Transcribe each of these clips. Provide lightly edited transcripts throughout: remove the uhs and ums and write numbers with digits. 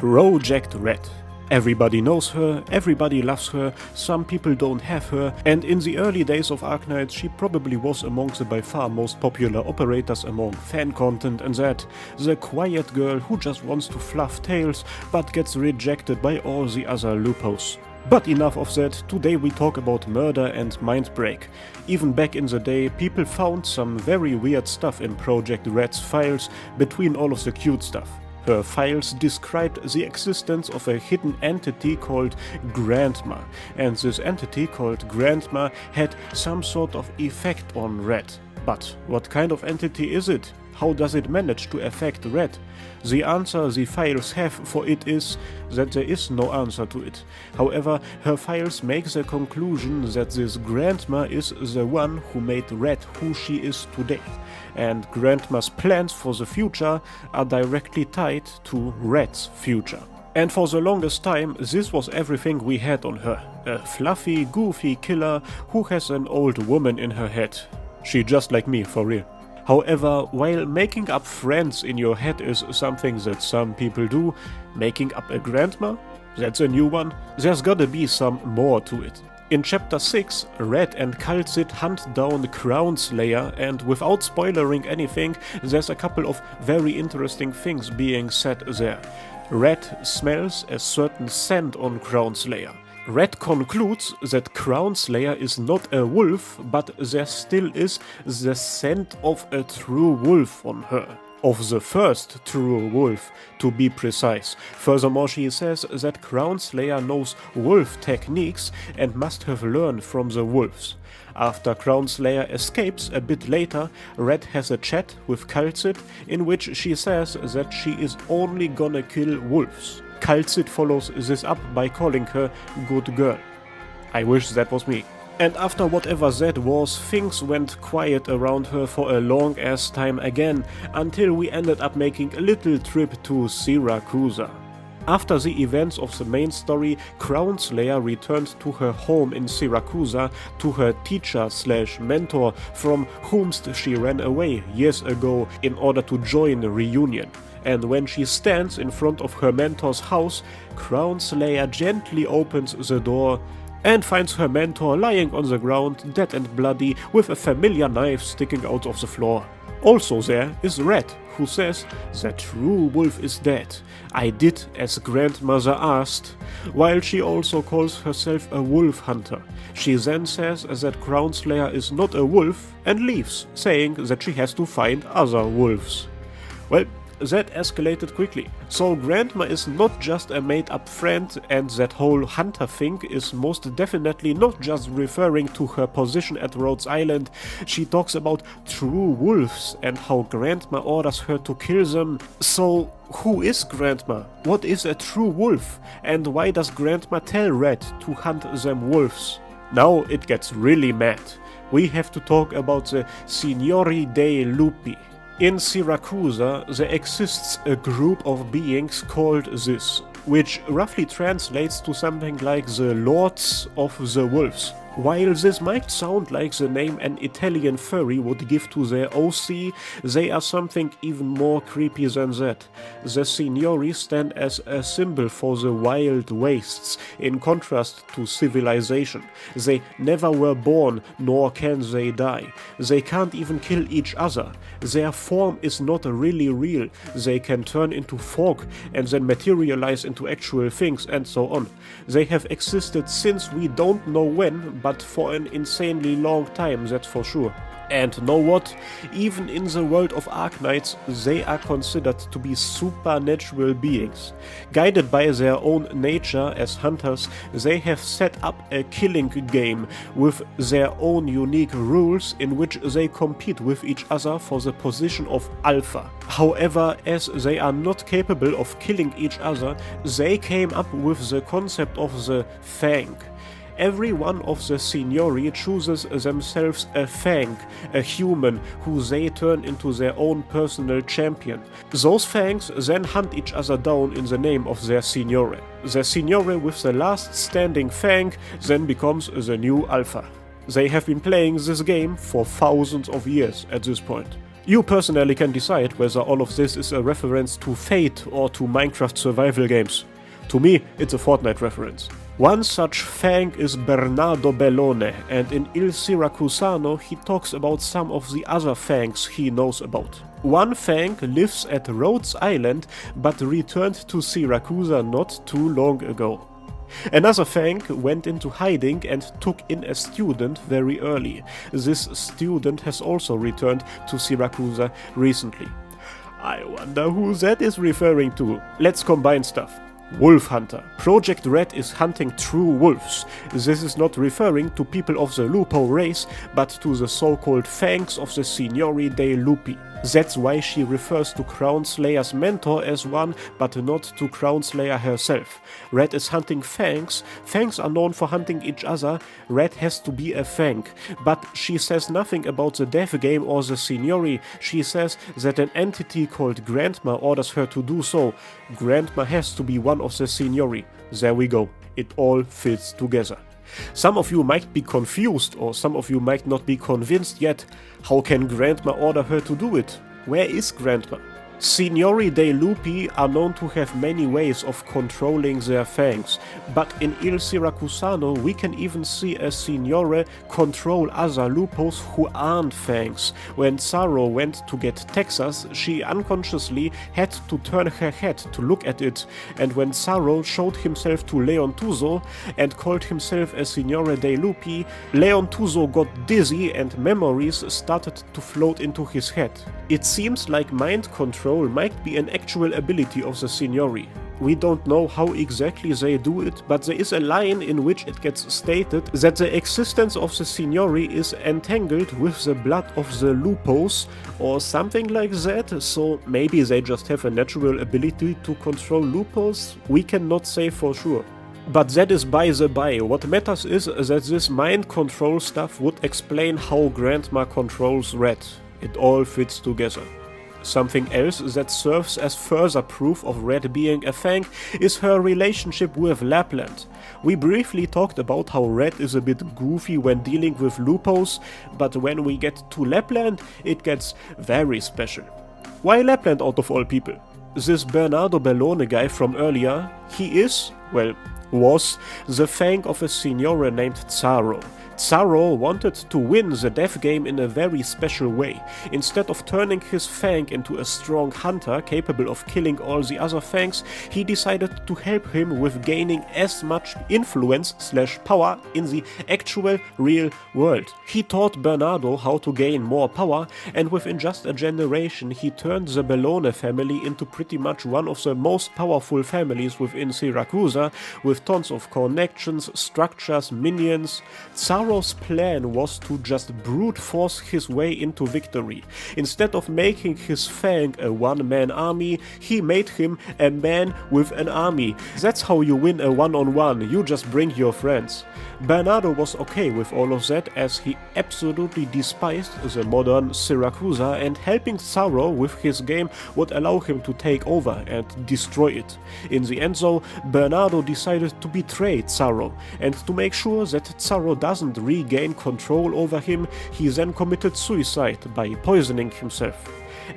Projekt Red. Everybody knows her, everybody loves her, some people don't have her, and in the early days of Arknights she probably was amongst the by far most popular operators among fan content, and that, the quiet girl who just wants to fluff tales but gets rejected by all the other lupos. But enough of that, today we talk about murder and mindbreak. Even back in the day, people found some very weird stuff in Projekt Red's files between all of the cute stuff. Her files described the existence of a hidden entity called Grandma, and this entity called Grandma had some sort of effect on Red. But what kind of entity is it? How does it manage to affect Red? The answer the files have for it is that there is no answer to it. However, her files make the conclusion that this Grandma is the one who made Red who she is today. And Grandma's plans for the future are directly tied to Red's future. And for the longest time, this was everything we had on her. A fluffy, goofy killer who has an old woman in her head. She just like me, for real. However, while making up friends in your head is something that some people do, making up a grandma? That's a new one. There's gotta be some more to it. In chapter 6, Red and QaiserLITE hunt down Crownslayer, and without spoilering anything, there's a couple of very interesting things being said there. Red smells a certain scent on Crownslayer. Red concludes that Crownslayer is not a wolf, but there still is the scent of a true wolf on her. Of the first true wolf, to be precise. Furthermore, she says that Crownslayer knows wolf techniques and must have learned from the wolves. After Crownslayer escapes a bit later, Red has a chat with QaiserLITE in which she says that she is only gonna kill wolves. QaiserLITE follows this up by calling her good girl. I wish that was me. And after whatever that was, things went quiet around her for a long ass time again, until we ended up making a little trip to Syracuse. After the events of the main story, Crownslayer returned to her home in Syracuse, to her teacher/mentor from whomst she ran away years ago in order to join the reunion. And when she stands in front of her mentor's house, Crownslayer gently opens the door and finds her mentor lying on the ground, dead and bloody, with a familiar knife sticking out of the floor. Also there is Red, who says, "The true wolf is dead. I did as grandmother asked," while she also calls herself a wolf hunter. She then says that Crownslayer is not a wolf and leaves, saying that she has to find other wolves. Well, that escalated quickly. So Grandma is not just a made-up friend, and that whole hunter thing is most definitely not just referring to her position at Rhodes Island. She talks about true wolves and how Grandma orders her to kill them. So who is Grandma? What is a true wolf? And why does Grandma tell Red to hunt them wolves? Now it gets really mad. We have to talk about the Signori dei Lupi. In Syracuse, there exists a group of beings called this, which roughly translates to something like the Lords of the Wolves. While this might sound like the name an Italian furry would give to their OC, they are something even more creepy than that. The Signori stand as a symbol for the wild wastes, in contrast to civilization. They never were born, nor can they die. They can't even kill each other. Their form is not really real. They can turn into fog and then materialize into actual things and so on. They have existed since we don't know when, but for an insanely long time, that's for sure. And know what? Even in the world of Arknights, they are considered to be supernatural beings. Guided by their own nature as hunters, they have set up a killing game with their own unique rules in which they compete with each other for the position of Alpha. However, as they are not capable of killing each other, they came up with the concept of the Fang. Every one of the Signori chooses themselves a Fang, a human, who they turn into their own personal champion. Those Fangs then hunt each other down in the name of their Signore. The Signore with the last standing Fang then becomes the new Alpha. They have been playing this game for thousands of years at this point. You personally can decide whether all of this is a reference to Fate or to Minecraft survival games. To me, it's a Fortnite reference. One such fang is Bernardo Bellone, and in Il Siracusano he talks about some of the other fangs he knows about. One fang lives at Rhodes Island but returned to Siracusa not too long ago. Another fang went into hiding and took in a student very early. This student has also returned to Siracusa recently. I wonder who that is referring to. Let's combine stuff. Wolf Hunter. Projekt Red is hunting true wolves. This is not referring to people of the Lupo race, but to the so-called fangs of the Signori dei Lupi. That's why she refers to Crown Slayer's mentor as one, but not to Crown Slayer herself. Red is hunting fangs. Fangs are known for hunting each other. Red has to be a fang. But she says nothing about the death game or the Signori. She says that an entity called Grandma orders her to do so. Grandma has to be one of the Signori. There we go. It all fits together. Some of you might be confused, or some of you might not be convinced yet. How can Grandma order her to do it? Where is Grandma? Signori dei Lupi are known to have many ways of controlling their fangs, but in Il Siracusano we can even see a Signore control other Lupos who aren't fangs. When Zaro went to get Texas, she unconsciously had to turn her head to look at it, and when Zaro showed himself to Leon Tuzo and called himself a Signore dei Lupi, Leon Tuzo got dizzy and memories started to float into his head. It seems like mind control might be an actual ability of the Signori. We don't know how exactly they do it, but there is a line in which it gets stated that the existence of the Signori is entangled with the blood of the Lupos, or something like that, so maybe they just have a natural ability to control Lupos? We cannot say for sure. But that is by the by. What matters is that this mind control stuff would explain how Grandma controls Red. It all fits together. Something else that serves as further proof of Red being a fang is her relationship with Lapland. We briefly talked about how Red is a bit goofy when dealing with Lupos, but when we get to Lapland, it gets very special. Why Lapland out of all people? This Bernardo Bellone guy from earlier, he is, well, was the fang of a signore named Zaro. Zaro wanted to win the death game in a very special way. Instead of turning his fang into a strong hunter capable of killing all the other fangs, he decided to help him with gaining as much influence/power in the actual real world. He taught Bernardo how to gain more power, and within just a generation he turned the Bellone family into pretty much one of the most powerful families within Siracusa, with tons of connections, structures, minions. Zaro's plan was to just brute force his way into victory. Instead of making his fang a one-man army, he made him a man with an army. That's how you win a one-on-one, you just bring your friends. Bernardo was okay with all of that, as he absolutely despised the modern Siracusa, and helping Zaro with his game would allow him to take over and destroy it. In the end though, Bernardo decided to betray Zaro, and to make sure that Zaro doesn't regain control over him, he then committed suicide by poisoning himself.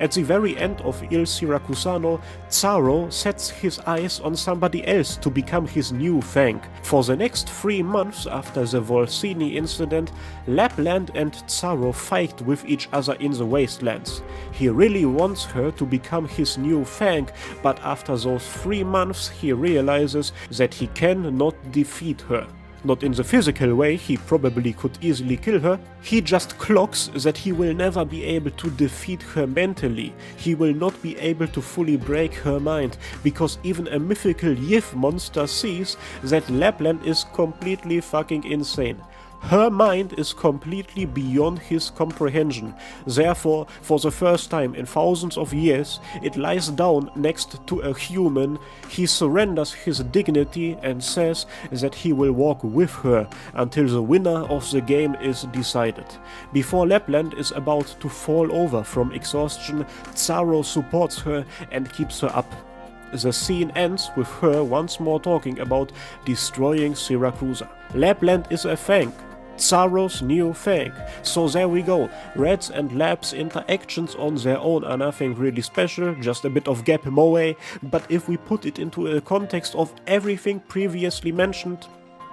At the very end of Il Siracusano, Zaro sets his eyes on somebody else to become his new fang. For the next 3 months after the Volsini incident, Lapland and Zaro fight with each other in the wastelands. He really wants her to become his new fang, but after those 3 months he realizes that he cannot defeat her. Not in the physical way, he probably could easily kill her. He just clocks that he will never be able to defeat her mentally. He will not be able to fully break her mind, because even a mythical Yif monster sees that Lapland is completely fucking insane. Her mind is completely beyond his comprehension. Therefore, for the first time in thousands of years, it lies down next to a human. He surrenders his dignity and says that he will walk with her until the winner of the game is decided. Before Lapland is about to fall over from exhaustion, Zaro supports her and keeps her up. The scene ends with her once more talking about destroying Siracusa. Lapland is a fang. Tsaro's new fang. So there we go. Red's and Lab's interactions on their own are nothing really special, just a bit of gap moe, but if we put it into a context of everything previously mentioned,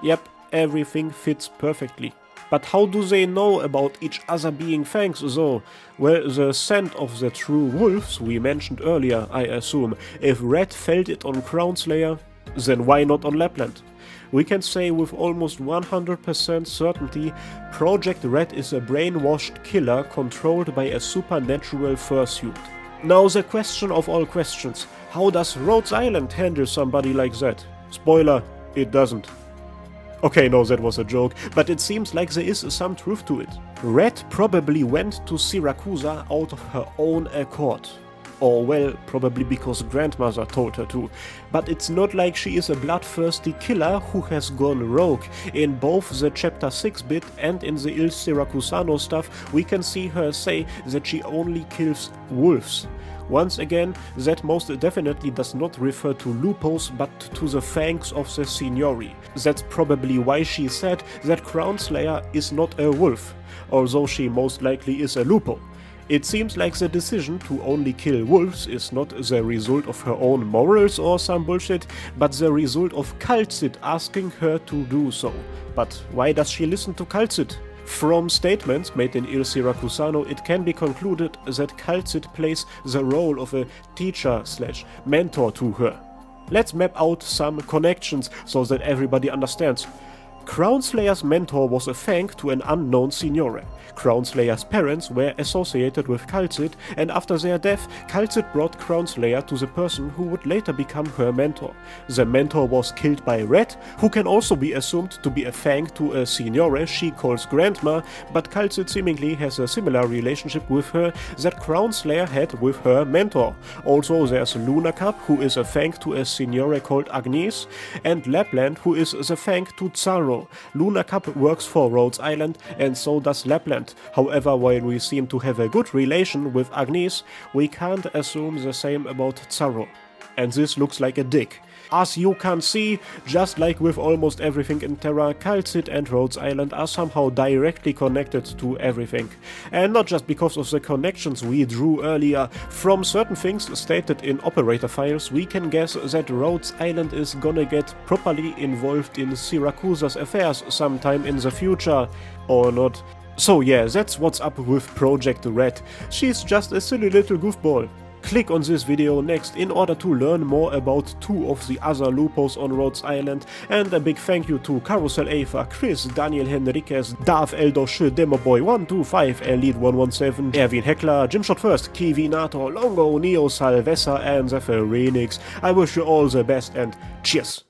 yep, everything fits perfectly. But how do they know about each other being fangs though? Well, the scent of the true wolves we mentioned earlier, I assume. If Red felt it on Crownslayer, then why not on Lapland? We can say with almost 100% certainty, Projekt Red is a brainwashed killer controlled by a supernatural fursuit. Now the question of all questions, how does Rhodes Island handle somebody like that? Spoiler, it doesn't. Okay, no, that was a joke, but it seems like there is some truth to it. Red probably went to Siracusa out of her own accord. Or well, probably because grandmother told her to. But it's not like she is a bloodthirsty killer who has gone rogue. In both the chapter 6 bit and in the Il Siracusano stuff, we can see her say that she only kills wolves. Once again, that most definitely does not refer to lupos but to the fangs of the Signori. That's probably why she said that Crownslayer is not a wolf, although she most likely is a lupo. It seems like the decision to only kill wolves is not the result of her own morals or some bullshit, but the result of QaiserLITE asking her to do so. But why does she listen to QaiserLITE? From statements made in Il Siracusano, it can be concluded that QaiserLITE plays the role of a teacher/mentor to her. Let's map out some connections so that everybody understands. Crownslayer's mentor was a fang to an unknown Senora. Crownslayer's parents were associated with QaiserLITE, and after their death, QaiserLITE brought Crownslayer to the person who would later become her mentor. The mentor was killed by Red, who can also be assumed to be a fang to a Senora she calls Grandma, but QaiserLITE seemingly has a similar relationship with her that Crownslayer had with her mentor. Also there's Luna Cup, who is a fang to a Senora called Agnes, and Lapland, who is the fang to Tsaro. Luna Cup works for Rhodes Island, and so does Lapland. However, while we seem to have a good relation with Agnes, we can't assume the same about Tsaro. And this looks like a dick. As you can see, just like with almost everything in Terra, QaiserLITE and Rhodes Island are somehow directly connected to everything. And not just because of the connections we drew earlier. From certain things stated in operator files, we can guess that Rhodes Island is gonna get properly involved in Siracusa's affairs sometime in the future. Or not. So yeah, that's what's up with Projekt Red. She's just a silly little goofball. Click on this video next in order to learn more about two of the other lupos on Rhodes Island, and a big thank you to Carousel Ava, Chris, Daniel Henriquez, Darth Eldosh, Demoboy125, Elite 117, Erwin Heckler, Jimshot First, Kiwi Nato, Longo, Neo Salvesa, and the Phoenix. I wish you all the best and cheers!